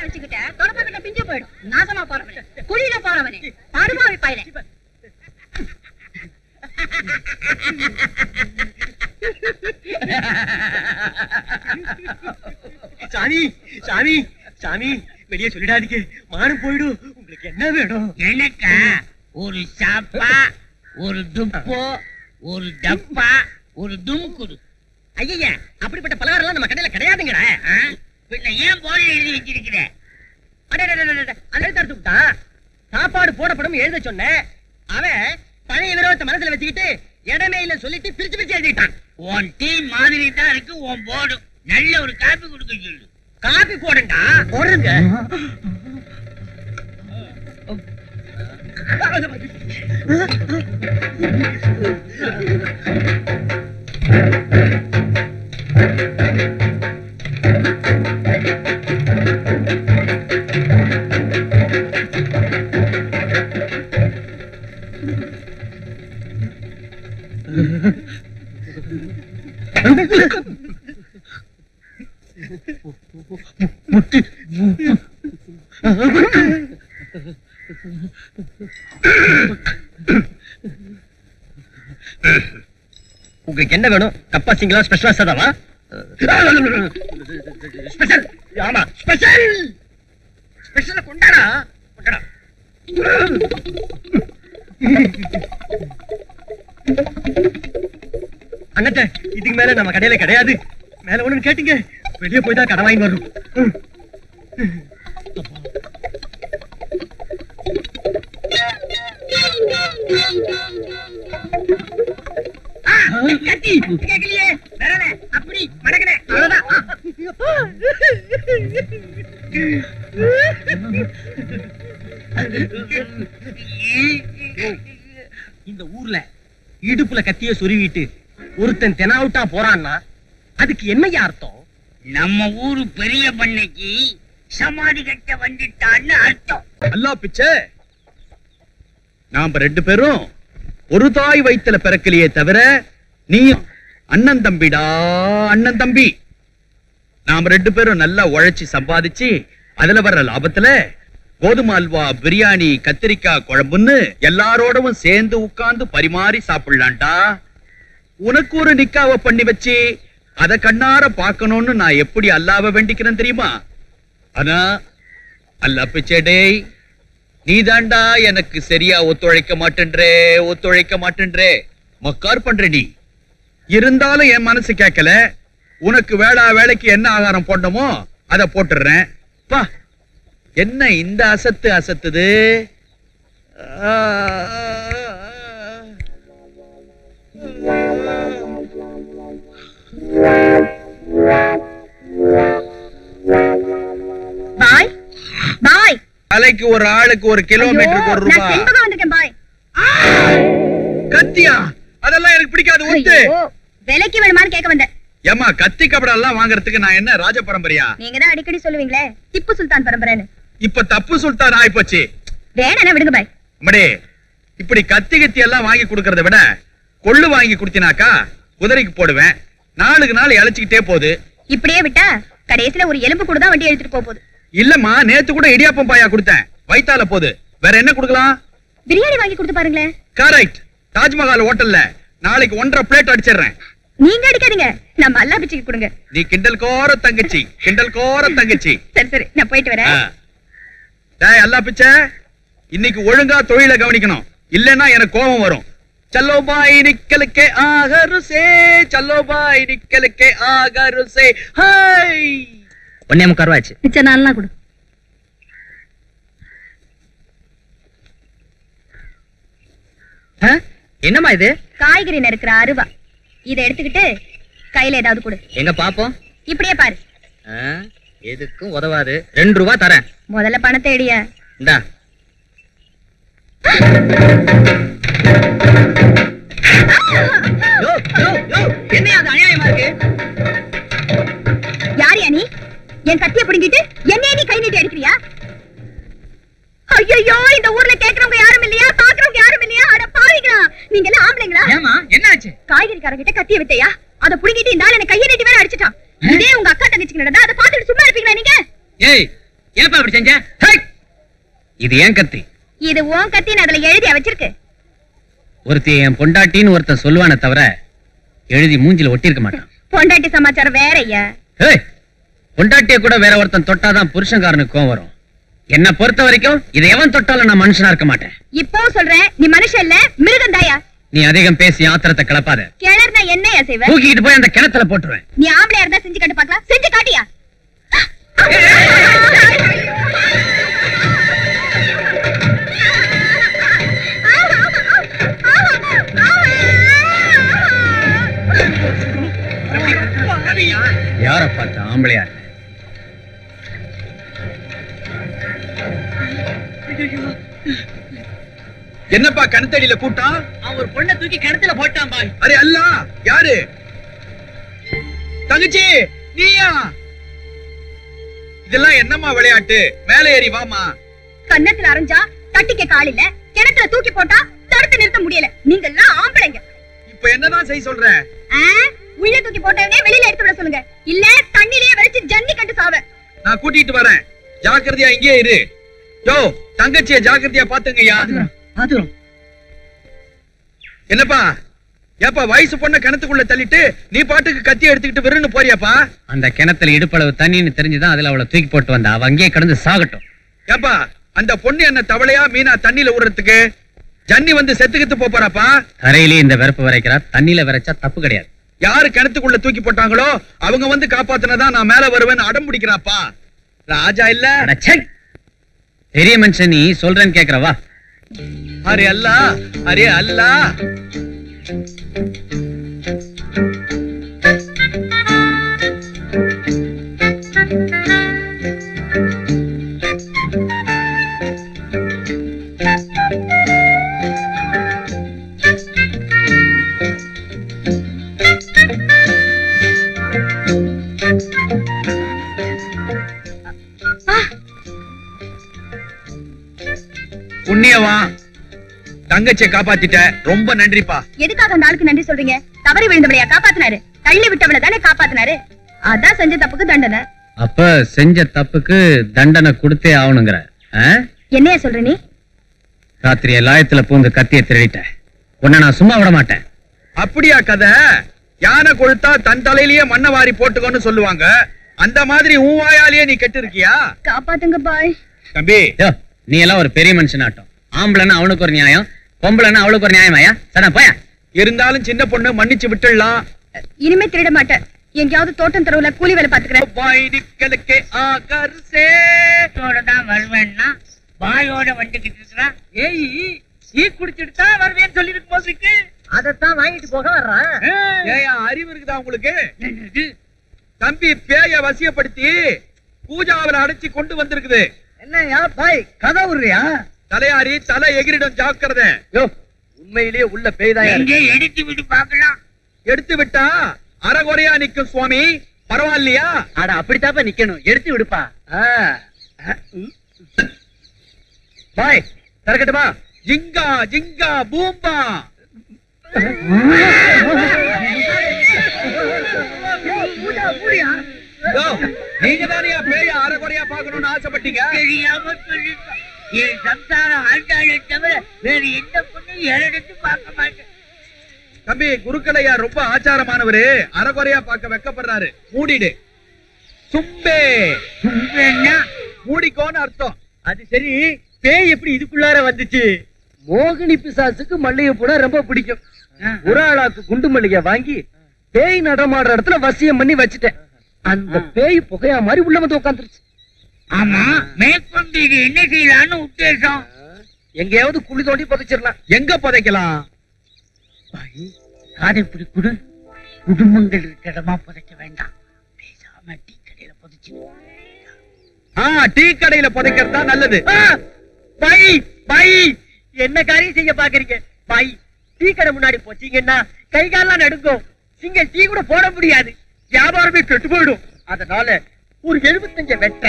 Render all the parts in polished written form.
வேலை வச்சுக்கிட்ட தொடப்பக்கிட்ட பிஞ்சு போயிடும். நாசமா போறவனே, குழியில போறவனே, படுபாவி பையனே. சாமி சாமி சாமி வெளியே சொல்லிடாதீங்க, மானம் போயிடும். உங்களுக்கு என்ன வேணும்? எனக்கா ஒரு சாப்பா, ஒரு துப்போ, ஒரு டப்பா, ஒரு தும்குடு. ஐயா, அப்படிப்பட்ட பலகாரம் எல்லாம் நம்ம கடையில கிடையாதுங்கடா. பின்ன ஏன் போர்டு எழுதி வச்சிருக்கிற? விட்டான். சாப்பாடு போடப்படும் எழுத சொன்ன அவன் பழைய விரோதத்தை மனசுல வச்சுக்கிட்டு இடமே இல்ல சொல்லிட்டு பிரிச்சு பிரிச்சு எழுதிட்டான். உன் டீ மாதிரி தான் இருக்கு உன் போர்டு. நல்ல ஒரு காப்பி கொடுக்க சொல்லு. காபி போடுண்டா. போடுங்க. உங்களுக்கு என்ன வேணும்? கப்பா சிங்களா ஸ்பெஷலா சதாவா? ஸ்பெஷல். ஆமா ஸ்பெஷல். ஸ்பெஷல் கொண்டாடா கொண்டாடா. அண்ணாத்த இதுக்கு மேல நம்ம கடையில கிடையாது. மேல ஒண்ணு கேட்டீங்க, வெளியே போய் தான் கடை வாங்கி வரும். கத்தி கேக்கலையே, வரல அப்படி மடக்கனே அவ்வளவுதான். இந்த ஊர்ல இடுப்புல கத்திய சொருவிட்டு ஒருத்தன் தெனாவுட்டா போறான்னா அதுக்கு என்னையா அர்த்தம்? நம்ம ஊரு பெரிய பண்ணைக்கு சமாதி கட்ட வந்துட்டான்னு அர்த்தம். அல்லா பிச்சை, நாம ரெண்டு பேரும் ஒரு தாய் வயித்துல பிறக்கலையே தவிர நீயும் அண்ணன் தம்பிடா, அண்ணன் தம்பி. நாம ரெண்டு பேரும் நல்லா உழைச்சி சம்பாதிச்சு அதுல வர்ற லாபத்துல கோதுமை அல்வா, பிரியாணி, கத்திரிக்காய் குழம்புன்னு எல்லாரோடவும் சேர்ந்து உட்கார்ந்து பரிமாறி சாப்பிடலான்டா. உனக்கு ஒரு நிக்காவ பண்ணி வச்சு அத கண்ணார பாக்கணும்னு நான் எப்படி அல்லாவ வேண்டிக்கிறேன் தெரியுமா? ஆனா அல்லா பிச்சேடே, நீதாண்டா எனக்கு சரியா ஒத்துழைக்க மாட்டேன்றே, மக்கார் பண்ற. நீ இருந்தாலும் என் மனசு கேட்கல. உனக்கு வேலைக்கு என்ன ஆகாரம் போடணுமோ அத போட்டுறேன். பா, என்ன இந்த அசத்துது? பாய் பாய், தலைக்கு ஒரு ஆளுக்கு ஒரு கிலோமீட்டருக்கு ஒரு ரூபாய். வந்துட்டேன் பாய். கத்தியா? அதெல்லாம் எனக்கு பிடிக்காது. ஒத்து விலைக்கு வேணுமான்னு கேட்க வந்தேன். ஏமா, கத்தி கபடா எல்லாம் வாங்குறதுக்கு நான் என்ன ராஜ பரம்பரையா? நீங்க தான் அடிக்கடி சொல்லுவீங்களே திப்பு சுல்தான் பரம்பரைன்னு. இப்ப தப்பு சுல்தான் ஆயிப்போச்சு. வேணா விடுங்க பாய். அம்மாடே, இப்படி கத்தி எல்லாம் வாங்கி கொடுக்கறத விட கொள்ளு வாங்கி கொடுத்தினாக்கா குதிரைக்கு போடுவேன். நாளுக்கு நாள் இழைச்சிக்கிட்டே போகுது. இப்படியே விட்டா கடைசியில ஒரு எலும்பு கூட தான் வண்டி எடுத்துட்டு போகுது. இல்லம்மா, நேத்து கூட இடியாப்பம் பாயா கொடுத்தேன், வயித்தால போகுது. வேற என்ன கொடுக்கலாம்? பிரியாணி வாங்கி கொடுத்து பாருங்களேன். கரெக்ட். தாஜ்மஹால் ஹோட்டல்ல நாளைக்கு 1.5 பிளேட் அடிச்சிடுறேன். நீங்க அடிக்காதீங்க, நம்ம அல்லா பிச்சைக்கு கொடுங்க. நீ கிண்டல் கோர தங்கச்சி. சரி சரி, நான் போயிட்டு வரேன். டேய் அல்லா பிச்சை, இன்னைக்கு ஒழுங்கா தொழிலை கவனிக்கணும், இல்லன்னா எனக்கு கோபம் வரும். चलो भाई निकल के आगर से, चलो भाई निकल के आगर से. हाय ஒண்ணே முக்காருவாச்சு. மிச்ச நாள்லாம் கொடு. என்னம்மா இது? காய்கறி நறுக்கிற அருவா. இதை எடுத்துக்கிட்டு கையில ஏதாவது கொடு. எங்க பாப்போம். இப்படியே பாரு. எதுக்கும் உதவாது. 2 ரூபாய் தரேன். முதல்ல பணத்தை எடிய. இந்தா. என்ன அது அநியாயமா இருக்கு? யாரியா நீ? என் கத்திய பிடிங்கிட்டு என்னைய நீ கை நீட்டி அடிக்கிறியா? ஐயோ, இந்த ஊர்ல கேக்குறவங்க யாரும் இல்லையா? பாக்குறவங்க யாரும் இல்லையா? அட பாவிங்களா, நீங்க எல்லாம் ஆம்பளைங்களா? ஏமா என்னாச்சு? காய்கறிக்காரங்கிட்ட கத்திய வித்தையா? அத புடிங்கிட்டு இந்த ஆளு என்ன கைய நீட்டி வேற அடிச்சிட்டான். இதே உங்க அக்கா தங்கச்சிக்கு நடந்தா அத பாத்துட்டு சும்மா இருப்பீங்களா நீங்க? ஏய், ஏப்பா அப்படி செஞ்ச? இது ஏன் கத்தி? இது உன் கத்தின்னு அதுல எழுதியா வச்சிருக்கு? ஒருத்தி என் பொண்டாட்டின்னு ஒருத்தன் சொல்லுவானே தவிர எழுதி மூஞ்சில ஒட்டிருக்க மாட்டான். பொண்டாட்டி சமாச்சாரம் வேற ஐயா. பொண்டாட்டிய கூட வேற ஒருத்தன் தொட்டாதான் புருஷன்காரனுக்கு கோவம் வரும். என்ன பொறுத்த வரைக்கும் இதை எவன் தொட்டாலும் நான் மனுஷனா இருக்க மாட்டேன். இப்போ சொல்றேன், நீ மனுஷன் இல்ல மிருகம் தாயா. நீ அதிகம் பேசி ஆத்திரத்தை கிளப்பாத. கிளர்னா என்னையா செய்வ? தூக்கிட்டு போய் அந்த கிணத்துல போட்டுருவேன். நீ ஆம்பளையா இருந்தா செஞ்சு காட்டு பாக்கலாம். செஞ்சு காட்டியா? யார பார்த்த ஆம்பளையா? என்னப்பா கணத்தடியில கூட்டம்? அவன் ஒரு பொண்ணை தூக்கி கிணத்துல போட்டான் பாய். அரே அல்ல, யாரு? தங்கச்சி நீயா? இதெல்லாம் என்னம்மா விளையாட்டு? மேலே ஏறி வாமா. கன்னத்துல அரைஞ்சா தட்டிக்க காலில, கிணத்துல தூக்கி போட்டா தடுத்து நிறுத்த முடியல. நீங்க எல்லாம் ஆம்பளைங்க. இப்ப என்னதான் செய்ய சொல்ற? உள்ள தூக்கி போட்டவனே வெளியில எடுத்து விட சொல்லுங்க. இல்ல தண்ணிலேயே வரைச்சு ஜன்னி கட்டு சாவ. நான் கூட்டிட்டு வரேன். ஜாக்கிரதையா இங்கே இரு. யோ தங்கச்சிய ஜாக்கிரதையா பாத்துங்கய்யா. என்னப்பா ஏப்பா வயசு பொண்ண கிணத்துக்குள்ள தள்ளிட்டு நீ பாட்டுக்கு கத்தி எடுத்துக்கிட்டு விருன்னு போறியாப்பா? அந்த கிணத்துல இடுப்பளவு தண்ணின்னு தெரிஞ்சுதான் அதுல அவளை தூக்கி போட்டு வந்தா. அவ அங்கேயே கடந்து சாகட்டும். ஏப்பா அந்த பொண்ணு என்ன தவளையா மீனா தண்ணியில விடுறதுக்கு? ஜன்னி வந்து செத்துக்கிட்டு போறாப்பா. தரையிலேயே இந்த வெறுப்பு வரைக்கிறா. தண்ணியில வரைச்சா தப்பு கிடையாது. யாரு கிணத்துக்குள்ள தூக்கி போட்டாங்களோ அவங்க வந்து காப்பாத்தினதான் நான் மேல வருவேன்னு அடம் பிடிக்கிறாப்பா. ராஜா இல்ல. பெரிய மனுஷன் நீ சொல்றேன்னு கேக்குறவா? அரே அல்லா, அரே அல்லா. புண்ணியவா தங்கச்சியை காப்பாத்திட்ட, ரொம்ப நன்றிப்பா. எதுக்காக அந்த ஆளுக்கு நன்றி சொல்றீங்க? தவறி விழுந்தவளையா காப்பாத்தினாரு? தள்ளி விட்டவளை தானே காப்பாத்தினாரு. அதான் செஞ்ச தப்புக்கு தண்டனை. அப்ப செஞ்ச தப்புக்கு தண்டனை கொடுத்தே ஆகணுங்கிற? என்னையா சொல்ற நீ? ராத்திரி லாயத்துல பூந்து கத்திய திருடிட்ட. உன்னை நான் சும்மா விட மாட்டேன். அப்படியா கதை? யானை கொழுத்தா தன் தலையிலேயே மண்ணை வாரி போட்டுக்கோன்னு சொல்லுவாங்க. அந்த மாதிரி உன் வாயாலேயே நீ கெட்டு இருக்கியா? காப்பாத்துங்க பாய். தம்பி நீ எல்லாம் ஒரு பெரிய மனுஷன் ஆட்டம். ஆம்பளைன்னா அவனுக்கு ஒரு நியாயம், பொம்பளைன்னா அவளுக்கு ஒரு நியாயமாயா? சடா போயா. இருந்தாலும் சின்ன பொண்ணு மன்னிச்சு விட்டுடலாம். இனிமே திருட மாட்டேன். எங்கேயாவது தோட்டம் தெருவுல கூலி வேலை பாத்துக்கிறேன். வருவேன்னா பாயோட வந்துகிட்டு இருக்கிறான். ஏய் நீ குடிச்சிட்டு தான் வருவேன்னு சொல்லி இருக்கும் போதுக்கு அதத்தான் வாங்கிட்டு போக வர்றான். ஏயா அறிவு இருக்குதா உங்களுக்கு? தம்பி பேய வசியப்படுத்தி பூஜாவில அடைச்சி கொண்டு வந்திருக்குது. என்னையா பாய் கதை விடுறியா? தலையாரி தலை எகிரிடம் ஜாக்கிரதை. உண்மையிலேயே உள்ள பேய்தாயா? எடுத்து விட்டு பாக்கலாம். எடுத்து விட்டா அறகுறையா நிக்கும் சுவாமி. பரவாயில்லையா? அட அப்படித்தாப்ப நிக்கணும். எடுத்து விடுப்பா. பாய் திறக்கட்டுமா? ஜிங்கா ஜிங்கா பூம்பா. நீங்க தானே பேய அறகுறையா பாக்கணும்னு ஆசைப்பட்டீங்க. என் சம்சாரம் ஆண்டாளை தவிர வேறு எந்த பொண்ணு எடுத்து பார்க்க மாட்டேன். தம்பி குருக்களையா ரொம்ப ஆச்சாரமானவரு. அறகுறையா பார்க்க வெக்கப்படுறாரு. மூடிடு. சும்பே. சும்பேன்னா மூடிக்கோன்னு அர்த்தம். அது சரி, பேய் எப்படி இதுக்குள்ளார வந்துச்சு? மோகினி பிசாசுக்கு மல்லிகை பூனா ரொம்ப பிடிக்கும். ஒரு ஆளாக்கு குண்டு மல்லிகை வாங்கி பேய் நடமாடுற இடத்துல வசியம் பண்ணி வச்சுட்டேன். அந்த பேய் புகையா மாதிரி உள்ள வந்து உட்காந்துருச்சு. ஆமா, மேற்கொண்டு இது என்ன செய்யலான்னு உத்தேசம்? எங்கேயாவது குழி தோண்டி புதைச்சிடலாம். எங்க புதைக்கலாம்? காதை பிடி குடு. குடும்பங்கள் இருக்கிற இடமா புதைக்க வேண்டாம். பேசாம டீ கடையில புதைச்சு. டீ கடையில புதைக்கிறதா நல்லது. பை பை என்ன காரியம் செய்ய பாக்குறீங்க? பை டீ கடை முன்னாடி போச்சீங்கன்னா கை காலெல்லாம் நடுங்கும். நீங்க டீ கூட போட முடியாது. வியாபாரமே கெட்டு போயிடும். அதனால ஒரு 75 வெட்ட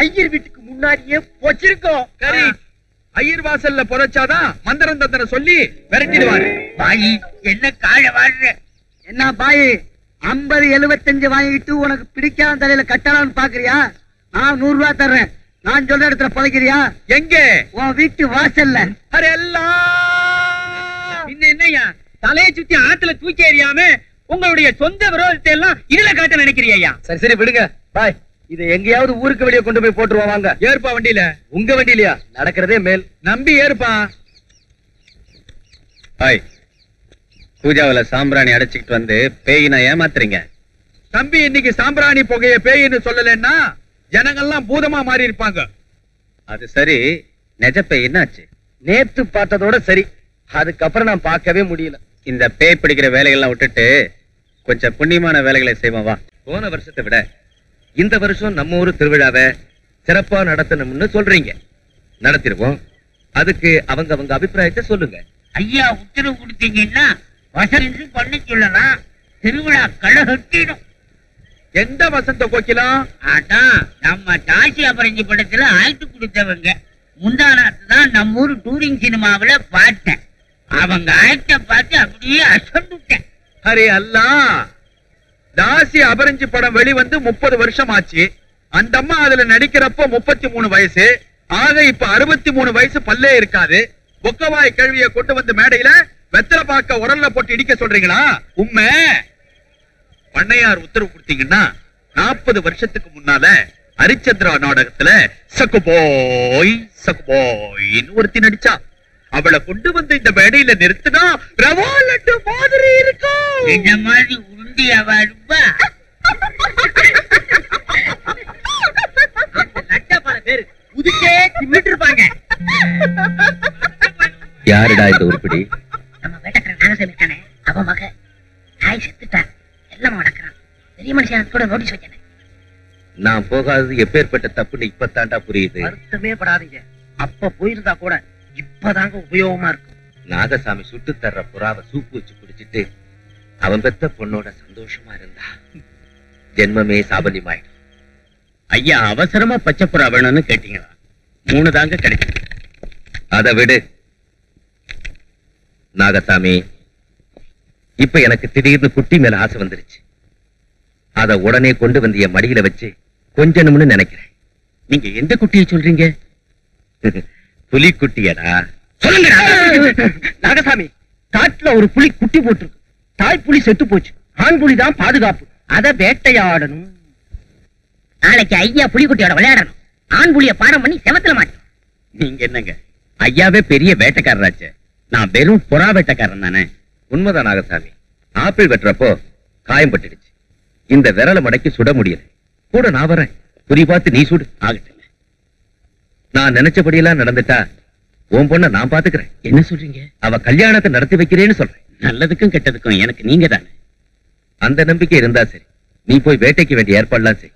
ஐயர் வீட்டுக்கு முன்னாடியே போச்சிருக்கோம். சரி, ஐயர் வாசல்ல புதைச்சாதான் மந்திரம் தந்திரம் சொல்லி விரட்டிடுவாரு. பாயி என்ன காழ வாழ்ற? என்ன பாய் 50 75 வாங்கிட்டு உனக்கு பிடிக்காத தலையில கட்டலாம்னு பாக்குறியா? நான் 100 ரூபாய் தர்றேன். நான் சொல்ற இடத்துல புதைக்கிறியா? எங்க? உன் வீட்டு வாசல்ல. என்னையா தலையை சுத்தி ஆத்துல தூக்கி எறியாம உங்களுடைய சொந்த விரோதத்தை எல்லாம் இதுல காட்ட நினைக்கிறியா? சரி சரி விடுங்க பாய். இதை எங்கேயாவது ஊருக்கு வெளியே கொண்டு போய் போட்டுருவோம். வாங்க. ஏறுப்பா வண்டியில. உங்க வண்டியிலயா? நடக்கிறதே மேல். நம்பி ஏறுப்பா. ஹாய், பூஜாவில சாம்பிராணி அடைச்சிக்கிட்டு வந்து பேயினா ஏமாத்துறீங்க. தம்பி, இன்னைக்கு சாம்பிராணி புகைய பேயின்னு சொல்லலன்னா ஜனங்கள்லாம் பூதமா மாறி இருப்பாங்க. அது சரி, நெஜ பேய் என்னாச்சு? நேத்து பார்த்ததோட சரி, அதுக்கப்புறம் நான் பார்க்கவே முடியல. இந்த பேய் பிடிக்கிற வேலைகள்லாம் விட்டுட்டு கொஞ்சம் புண்ணியமான வேலைகளை செய்வோம் வா. போன வருஷத்தை விட இந்த வருஷம் நம்ம ஊரு திருவிழாவை சிறப்பா நடத்தணும்னு சொல்றீங்க. நடத்திடுவோம். அதுக்கு அவங்க அபிப்பிராயத்தை சொல்லுங்க. ஐயா உத்தரவு கொடுத்தீங்கன்னா வசதி பண்ண சொல்லலாம். திருவிழா களைகட்டிடும். எந்த வசந்த கோக்கிலாம்? அதான் நம்ம தாசி அபரஞ்சி படத்துல ஆழ்த்து கொடுத்தவங்க. முந்தானாத்து தான் நம்ம ஊர் டூரிங் சினிமாவில பார்த்தேன். அவங்க ஆக்ட பார்த்து அப்படியே அசந்துட்டேன். அரே அல்லா, தாசி அபரஞ்சி படம் வெளிவந்து 30 வருஷம் ஆச்சு. அந்த அம்மா அதுல நடிக்கிறப்போ 33 வயசு. ஆக இப்ப 63 வயசு பல்லே இருக்காது. பொக்கவாய் கேள்வியை கொண்டு வந்து மேடையில வெத்தலை பாக்க உரல்ல போட்டு இடிக்க சொல்றீங்களா? உண்மை பண்ணையார் உத்தரவு கொடுத்தீங்கன்னா 40 வருஷத்துக்கு முன்னால ஹரிச்சந்திரா நாடகத்துல சக்குபோய் சக்குபோயின்னு ஒருத்தி நடிச்சா. அவளை கொண்டு வந்து இந்த மேடையில நிறுத்தினா ரவா லட்டு மாதிரி இருக்கும். இந்த மாதிரி உருண்டியாவா இருப்பா? பேரு புதுக்கே தின்னுட்டு இருப்பாங்க. யாருடா இந்த உருப்படி? நம்ம வேட்டக்காரன் நாகசாமி இருக்கானே, அவன் மக தாய் செத்துட்டா. எல்லாம் நடக்கிறான். பெரிய மனுஷன் கூட நோட்டீஸ் வச்சானே. நான் போகாதது எப்பேற்பட்ட தப்புன்னு இப்பத்தாண்டா புரியுது. வருத்தமே படாதீங்க. அப்ப போயிருந்தா கூட இப்பதாங்க உபயோகமா இருக்கும். நாகசாமி சுட்டு தர்ற புறாவை சூப்பு வச்சு குடிச்சிட்டு அவன் பெத்த பொண்ணோட சந்தோஷமா இருந்தா ஜென்மமே சாபல்யமாயிடும். ஐயா, அவசரமா பச்சை புறா வேணும்னு கேட்டீங்களா? 3 தாங்க கிடைக்கும். அதை விடு நாகசாமி. இப்ப எனக்கு திடீர்னு குட்டி மேல ஆசை வந்துருச்சு. அத உடனே கொண்டு வந்து என் மடியில வச்சு கொஞ்சணும்னு நினைக்கிறேன். நீங்க எந்த குட்டியை சொல்றீங்க? புலிக்குட்டியடா. சொல்லுங்க நாகசாமி, காட்டுல ஒரு புலி குட்டி போட்டிருக்கு. தாய் புலி செத்து போச்சு. ஆண் புலி தான் பாதுகாப்பு. அத வேட்டையாடணும். நாளைக்கு ஐயா புலிக்குட்டியோட விளையாடணும். ஆண் புலிய பாடம் பண்ணி செவத்துல மாட்டோம். நீங்க என்னங்க, ஐயாவே பெரிய வேட்டைக்காரராச்சு. நான் வெறும் புறா வேட்டைக்காரன் தானே. உண்மைதான் நாகசாமி. ஆப்பிள் வெட்டுறப்போ காயம் பட்டுடுச்சு. இந்த விரலை மடக்கி சுட முடியல. கூட நான் வரேன். புரி பார்த்து நீ சுடு. ஆகட்டுங்க. நான் நினைச்சபடியெல்லாம் நடந்துட்டா உன் பொண்ண நான் பாத்துக்கிறேன். என்ன சொல்றீங்க? அவ கல்யாணத்தை நடத்தி வைக்கிறேன்னு சொல்றேன். நல்லதுக்கும் கெட்டதுக்கும் எனக்கு நீங்க தானே. அந்த நம்பிக்கை இருந்தா சரி. நீ போய் வேட்டைக்கு வேண்டிய ஏற்பாடுலாம் செய்.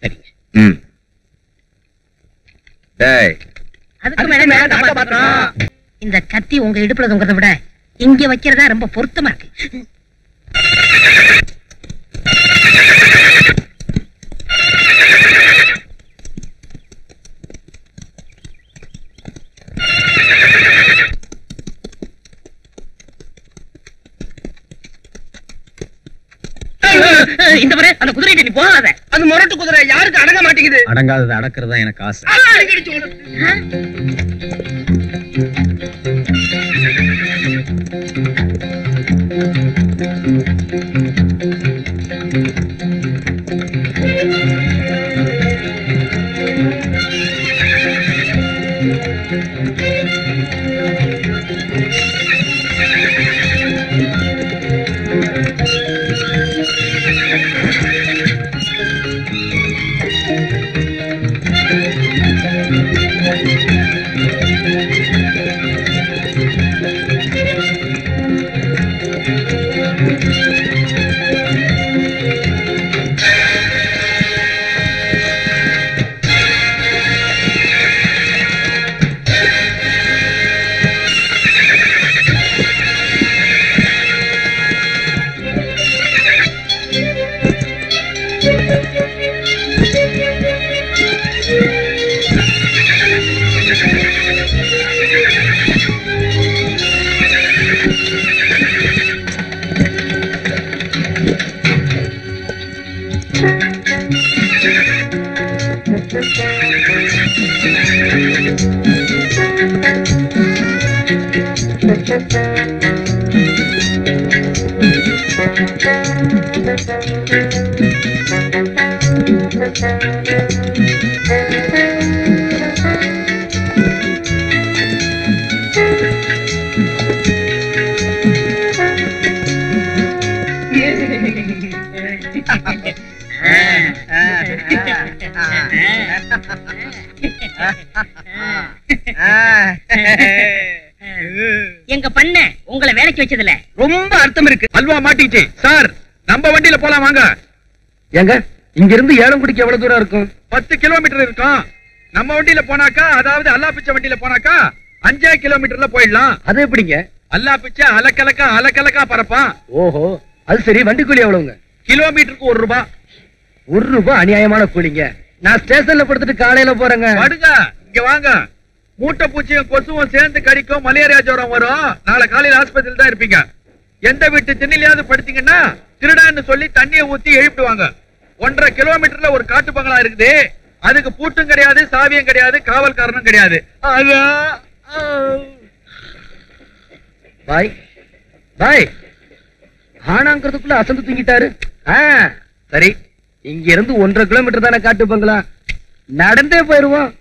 சரிங்க. ம். டேய், அதுக்கு மேல மேல காப்பாத்துறோம். இந்த கத்தி உங்க இடுப்புல தொங்கறத விட இங்க வைக்கிறதா ரொம்ப பொருத்தமா இருக்கு. இந்த முறை அந்த குதிரை நீ போகாத. அந்த முரட்டு குதிரை யாருக்கு அடங்க மாட்டேங்குது. அடங்காதது அடக்கிறதா எனக்கு ஆசை. எங்க பண்ண உங்களை வேலைக்கு வச்சதுல ரொம்ப அர்த்தம் இருக்கு. அல்வா மாட்டிச்சு சார். நம்ம வண்டியில போலாம் வாங்க. எங்க இங்க இருந்து ஏலங்குடிக்கு எவ்வளவு தூரம் இருக்கும்? 10 கிலோமீட்டர் இருக்கும். நம்ம வண்டியில போனாக்கா, அதாவது அல்லா பிச்சை வண்டியில போனாக்கா 5 கிலோமீட்டர்ல போயிடலாம். அது எப்படிங்க? அல்லா பிச்சை அலக்கலக்கா பரப்பான். ஓஹோ, அது சரி. வண்டி கூலி எவ்வளவுங்க? கிலோமீட்டருக்கு 1 ரூபாய். 1 ரூபாய் அநியாயமான கூலிங்க. நான் ஸ்டேஷன்ல படுத்துட்டு காலையில போறேங்க. படுங்க, இங்க வாங்க. மூட்டை பூச்சியும் கொசுவும் சேர்ந்து கடிக்கும், மலேரியா ஜுரம் வரும். நாளை காலையில ஆஸ்பத்திரியில தான் இருப்பீங்க. எந்த வீட்டு திண்ணிலையாவது படுத்தீங்கன்னா திருடான்னு சொல்லி தண்ணியை ஊத்தி எழுப்பிடுவாங்க. 1.5 கிலோமீட்டர்ல ஒரு காட்டு பங்களா இருக்குது. அதுக்கு பூட்டும் கிடையாது, சாவியும் கிடையாது, காவல்காரனும் கிடையாது. பாய் பாய், ஆனாங்கிறதுக்குள்ள அசந்து தூங்கிட்டாரு. சரி, இங்க இருந்து 1.5 கிலோமீட்டர் தானே காட்டு பங்களா, நடந்தே போயிருவோம்.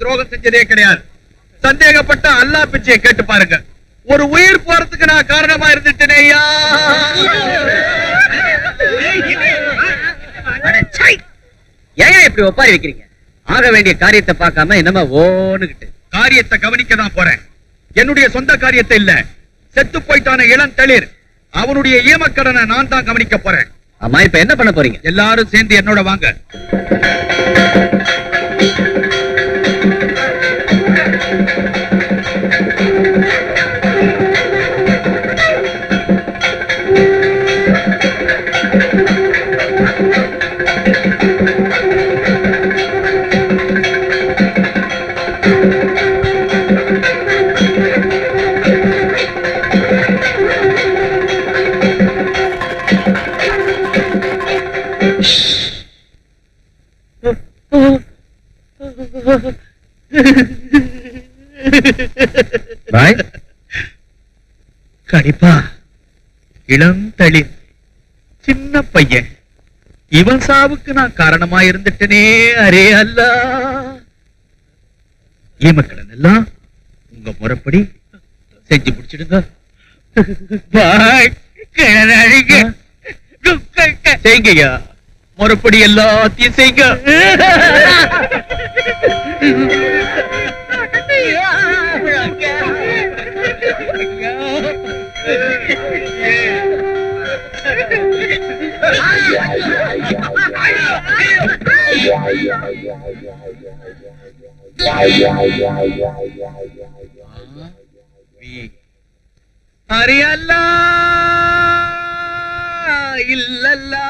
துரோகம் செஞ்சதே கிடையாது. சந்தேகப்பட்ட அல்லா பிச்சையை கேட்டு பாருங்க. ஒரு உயிர் போறதுக்கு நான் காரணமா இருந்துட்டேனையா. ஏன் இப்படி ஒப்பாரி வைக்கிறீங்க? ஆக வேண்டிய காரியத்தை பார்க்காம என்னமா ஓனுகிட்டு? காரியத்தை கவனிக்க தான் போறேன். என்னுடைய சொந்த காரியத்தை இல்ல. செத்து போயிட்டான இளந்தளிர் அவனுடைய ஈமக்கடனை நான் தான் கவனிக்க போறேன். அம்மா, இப்ப என்ன பண்ண போறீங்க? எல்லாரும் சேர்ந்து என்னோட வாங்க. பாய், கடிப்பா இளந்தளிர் சின்ன பையன், இவன் சாவுக்கு நான் காரணமா இருந்துட்டனே. அரே அல்லா, ஈமக்கடன் எல்லாம் உங்க முறைப்படி செஞ்சு முடிச்சிடுங்க. செய்ங்கய்யா, முறைப்படி எல்லாத்தையும் செய்ங்க. அரே அல்லா இல்லல்லா.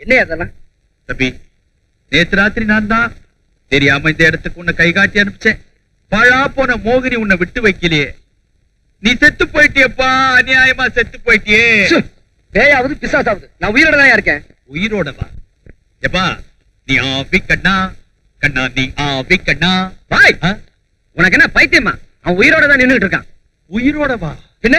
என்ன அதெல்லாம் தம்பி, நேத்து ராத்திரி நான் தான் தெரியாம இந்த இடத்துக்கு உன்னை கை காட்டி அனுப்பிச்சேன். பழா போன மோகினி உன்னை விட்டு வைக்கலையே. நீ செத்து போயிட்டியப்பா, அநியாயமா செத்து போயிட்டியே. பேயாவது பிசாசாவது, நான் உயிரோட தான் இருக்கேன். உயிரோடவா? எப்பா நீ ஆபி கண்ணா கண்ணா, நீ ஆபி கண்ணா. பாய், உனக்கு என்ன பைத்தியமா? அவன் உயிரோட தான் நின்னுட்டு இருக்கான். உயிரோடவா? என்ன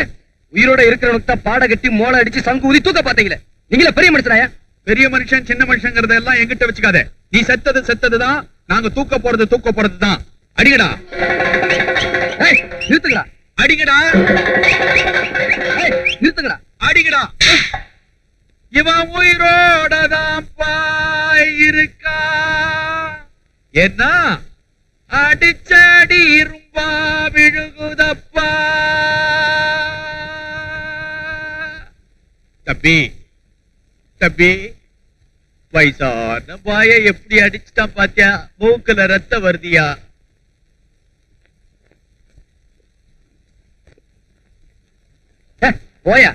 உயிரோட இருக்கிறவனுக்கு தான் பாட கட்டி மோளை அடிச்சு சங்கு ஊதி தூக்க பாத்தீங்களே. நீங்களே பெரிய மனுஷனாயா? பெரிய மனுஷன் சின்ன மனுஷங்கிறத எல்லாம் என்கிட்ட வச்சுக்காத. நீ செத்தது செத்ததுதான், நாங்க தூக்க போறதுதான். அடிங்கடா, நிறுத்துங்கடா, அடிங்கடா, நிறுத்துங்கடா, அடிங்கடா. இவன் உயிரோடதான் இருக்கா. என்ன அடிச்சடி இரும்பா விழுகுதப்பா. தம்பி தம்பி, வயசான பாய எப்படி அடிச்சுட்டான் பாத்தியா? மூக்குல ரத்தம் வருதியா? போயா